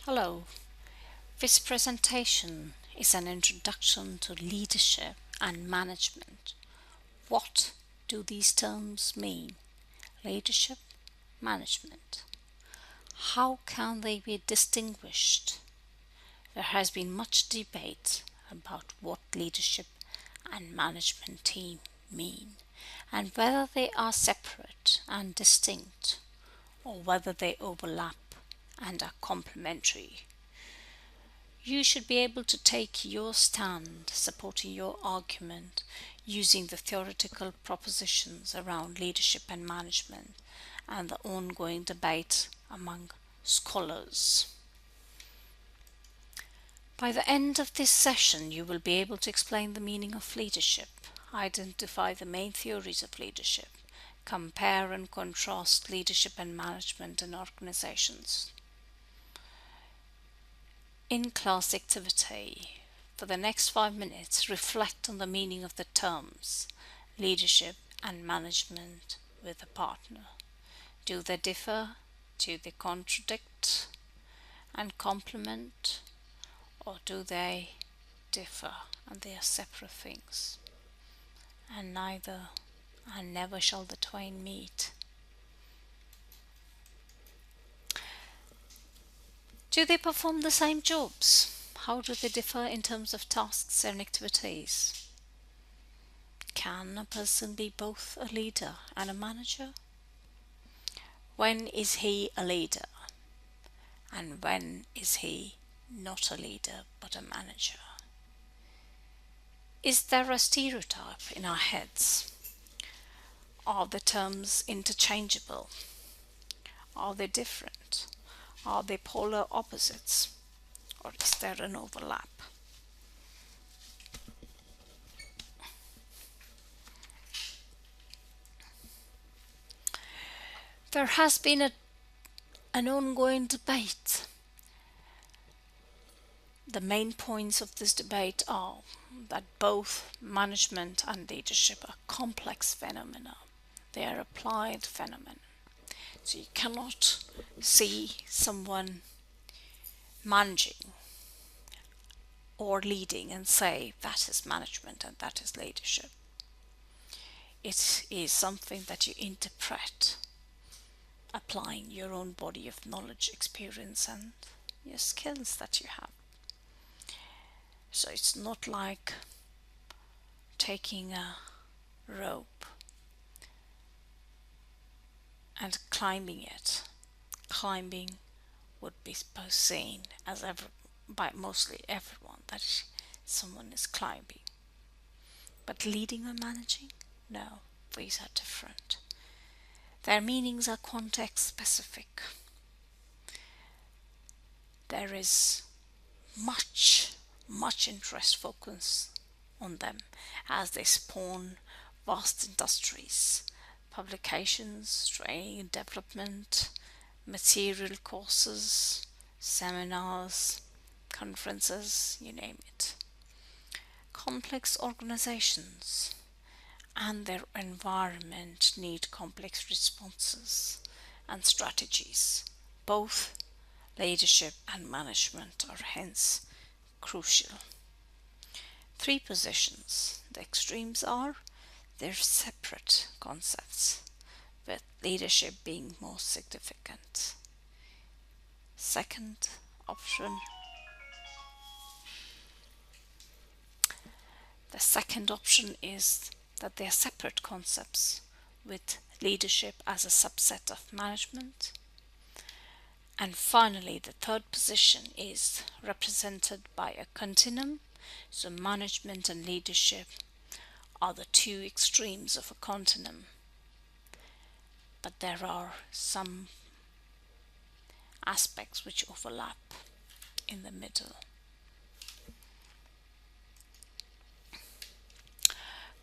Hello, this presentation is an introduction to leadership and management. What do these terms mean? Leadership, management. How can they be distinguished? There has been much debate about what leadership and management team mean and whether they are separate and distinct or whether they overlap and are complementary. You should be able to take your stand supporting your argument using the theoretical propositions around leadership and management and the ongoing debate among scholars. By the end of this session, you will be able to explain the meaning of leadership, identify the main theories of leadership, compare and contrast leadership and management in organizations. In class activity, for the next 5 minutes, reflect on the meaning of the terms leadership and management with a partner. Do they differ? Do they contradict and complement? Or do they differ and they are separate things? And neither and never shall the twain meet. Do they perform the same jobs? How do they differ in terms of tasks and activities? Can a person be both a leader and a manager? When is he a leader? And when is he not a leader but a manager? Is there a stereotype in our heads? Are the terms interchangeable? Are they different? Are they polar opposites? Or is there an overlap? There has been an ongoing debate. The main points of this debate are that both management and leadership are complex phenomena. They are applied phenomena. So you cannot see someone managing or leading and say that is management and that is leadership. It is something that you interpret, applying your own body of knowledge, experience, and your skills that you have. So it's not like taking a rope and climbing it. Climbing would be seen as by mostly everyone that someone is climbing. But leading or managing? No, these are different. Their meanings are context specific. There is much interest focus on them as they spawn vast industries, publications, training and development, material courses, seminars, conferences, you name it. Complex organizations and their environment need complex responses and strategies. Both leadership and management are hence crucial. 3 positions. The extremes are they're separate concepts, with leadership being more significant. Second option. The second option is that they are separate concepts, with leadership as a subset of management. And finally, the third position is represented by a continuum. So management and leadership are the 2 extremes of a continuum. But there are some aspects which overlap in the middle.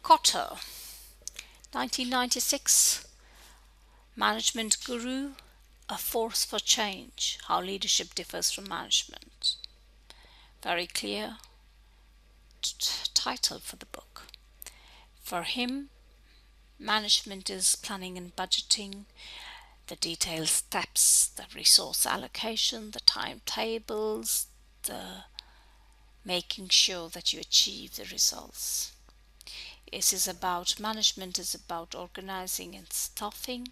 Cotter, 1996, management guru, a force for change, how leadership differs from management. Very clear title for the book. For him, management is planning and budgeting. the detailed steps, the resource allocation, the timetables, the making sure that you achieve the results. Management is about organizing and staffing,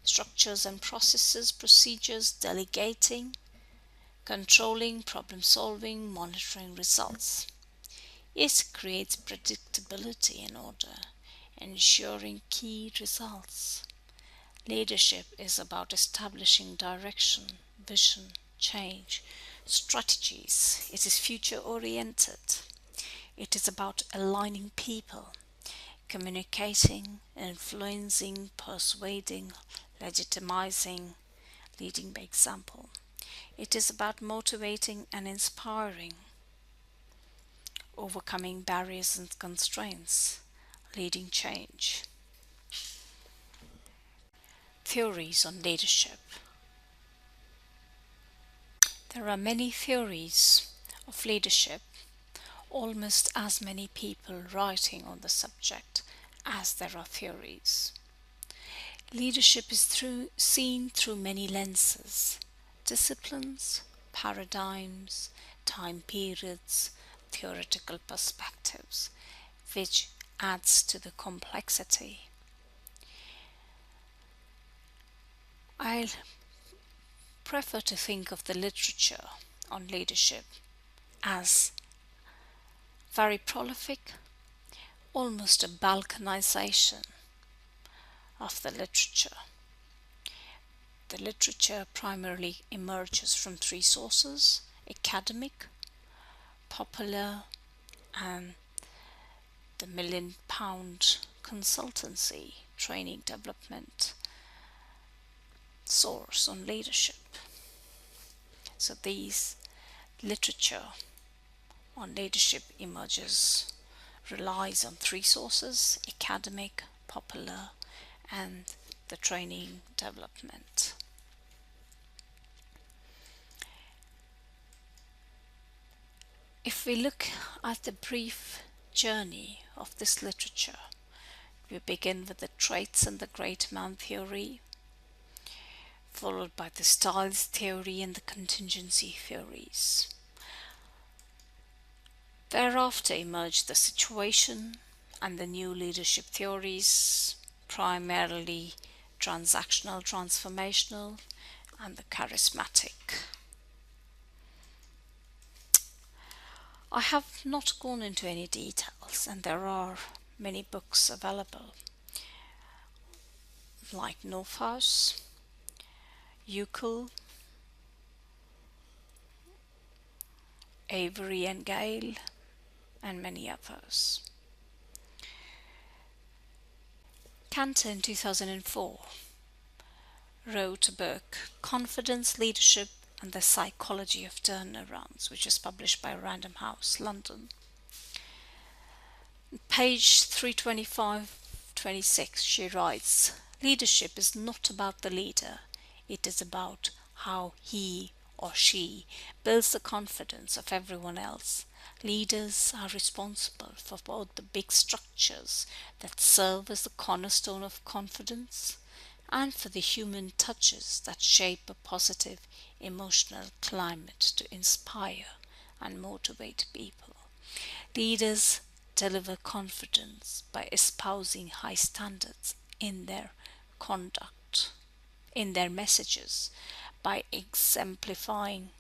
structures and processes, procedures, delegating, controlling, problem solving, monitoring results. It creates predictability and order, ensuring key results. Leadership is about establishing direction, vision, change, strategies. It is future oriented. It is about aligning people, communicating, influencing, persuading, legitimizing, leading by example. It is about motivating and inspiring, overcoming barriers and constraints, leading change. Theories on leadership. There are many theories of leadership, almost as many people writing on the subject as there are theories. Leadership is seen through many lenses: disciplines, paradigms, time periods, theoretical perspectives, which adds to the complexity. I prefer to think of the literature on leadership as very prolific, almost a balkanization of the literature. The literature primarily emerges from three sources: academic, popular, and the £1 million consultancy training development source on leadership. So these literature on leadership relies on three sources: academic, popular, and the training development. If we look at the brief journey of this literature, we begin with the traits and the great man theory, followed by the styles theory and the contingency theories. Thereafter emerged the situation and the new leadership theories, primarily transactional, transformational, and the charismatic. I have not gone into any details, and there are many books available, like Northaus, Uckel, Avery and Gale, and many others. Cantor in 2004 wrote a book, Confidence, Leadership and the Psychology of Turnarounds, which is published by Random House, London. Page 325-26, she writes, leadership is not about the leader, it is about how he or she builds the confidence of everyone else. Leaders are responsible for both the big structures that serve as the cornerstone of confidence and for the human touches that shape a positive emotional climate to inspire and motivate people. Leaders deliver confidence by espousing high standards in their conduct, in their messages, by exemplifying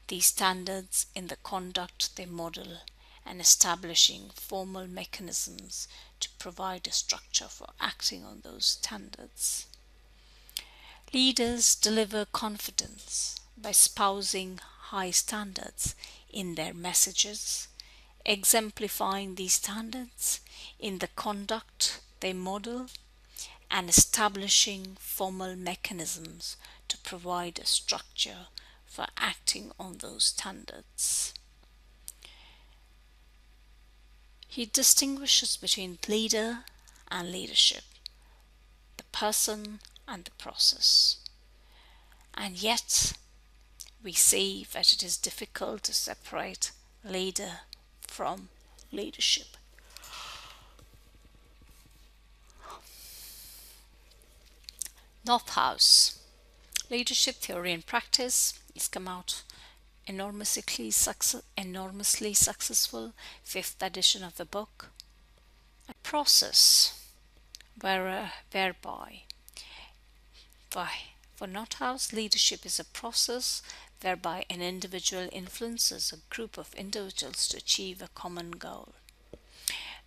these standards in the conduct they model and establishing formal mechanisms to provide a structure for acting on those standards. Leaders deliver confidence by espousing high standards in their messages, exemplifying these standards in the conduct they model, and establishing formal mechanisms to provide a structure for acting on those standards. He distinguishes between leader and leadership, the person and the process. And yet, we see that it is difficult to separate leader from leadership. Northaus, Leadership Theory and Practice, is come out enormously successful, fifth edition of the book. A process whereby for Nothouse, leadership is a process whereby an individual influences a group of individuals to achieve a common goal.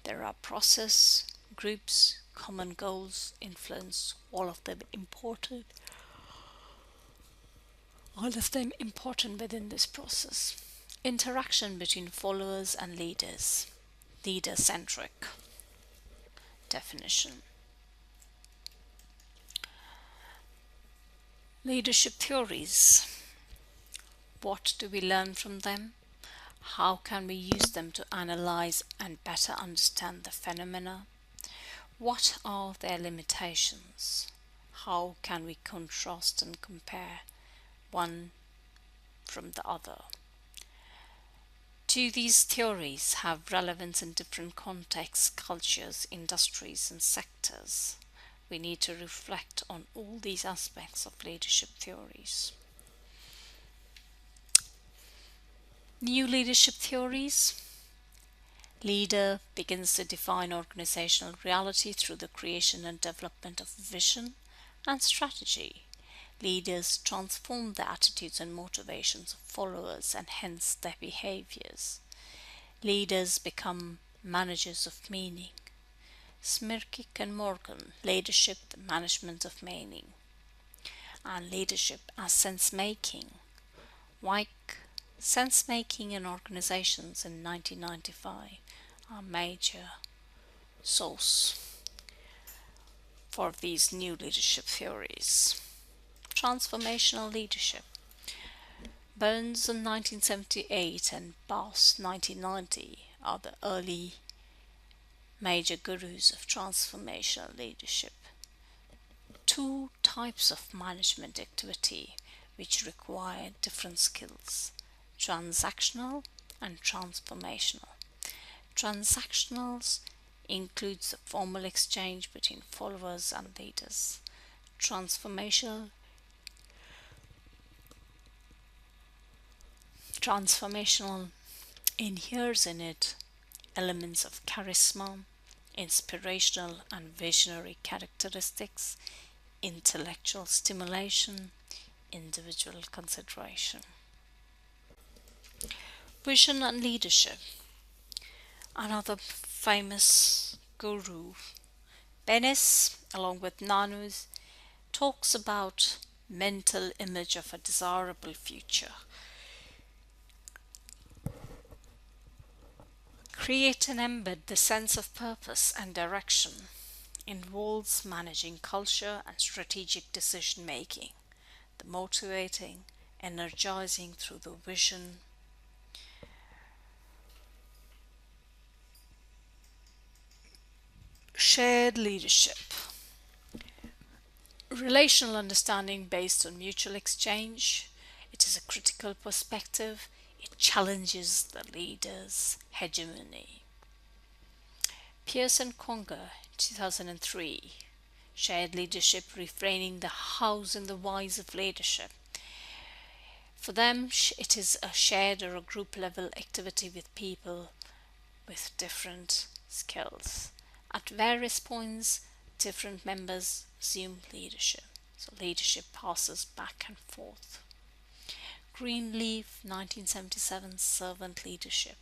There are process, groups, common goals, influence, all of them important within this process. Interaction between followers and leaders. Leader-centric definition. Leadership theories. What do we learn from them? How can we use them to analyze and better understand the phenomena? What are their limitations? How can we contrast and compare one from the other? Do these theories have relevance in different contexts, cultures, industries, and sectors? We need to reflect on all these aspects of leadership theories. New leadership theories. Leader begins to define organizational reality through the creation and development of vision and strategy. Leaders transform the attitudes and motivations of followers and hence their behaviors. Leaders become managers of meaning. Smirkic and Morgan, Leadership, the Management of Meaning, and Leadership as Sense-Making. White, Sense-Making in Organizations in 1995 are major source for these new leadership theories. Transformational leadership. Burns in 1978 and Bass 1990 are the early major gurus of transformational leadership. Two types of management activity which require different skills: transactional and transformational. Transactionals includes the formal exchange between followers and leaders. Transformational inheres in it elements of charisma, inspirational and visionary characteristics, intellectual stimulation, individual consideration. Vision and leadership. Another famous guru, Bennis, along with Nanus, talks about mental image of a desirable future. Create and embed the sense of purpose and direction. Involves managing culture and strategic decision making, the motivating, energizing through the vision. Shared leadership. Relational understanding based on mutual exchange. It is a critical perspective. It challenges the leader's hegemony. Pearson Conger, 2003. Shared leadership, refraining the hows and the whys of leadership. For them, it is a shared or a group level activity with people with different skills. At various points, different members assume leadership. So leadership passes back and forth. Greenleaf, 1977, servant leadership.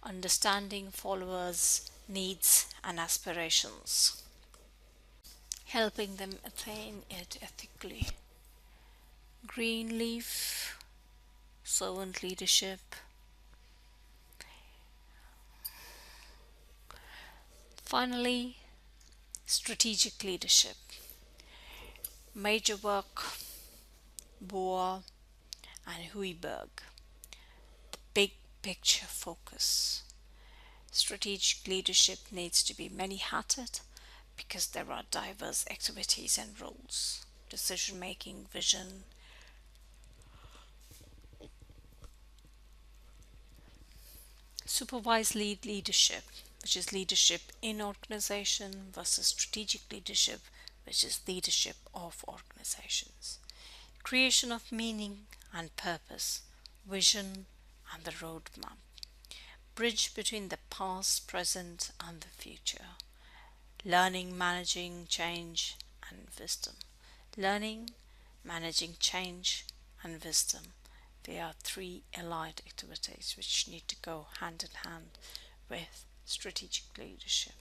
Understanding followers' needs and aspirations, helping them attain it ethically. Greenleaf, servant leadership. Finally, strategic leadership. Major work, Boer and Huiberg. The big picture focus. Strategic leadership needs to be many-hatted because there are diverse activities and roles. Decision-making, vision, supervised leadership, which is leadership in organization versus strategic leadership, which is leadership of organizations. Creation of meaning and purpose, vision and the roadmap. Bridge between the past, present and the future. Learning, managing change and wisdom. Learning, managing change and wisdom. They are three allied activities which need to go hand in hand with strategic leadership.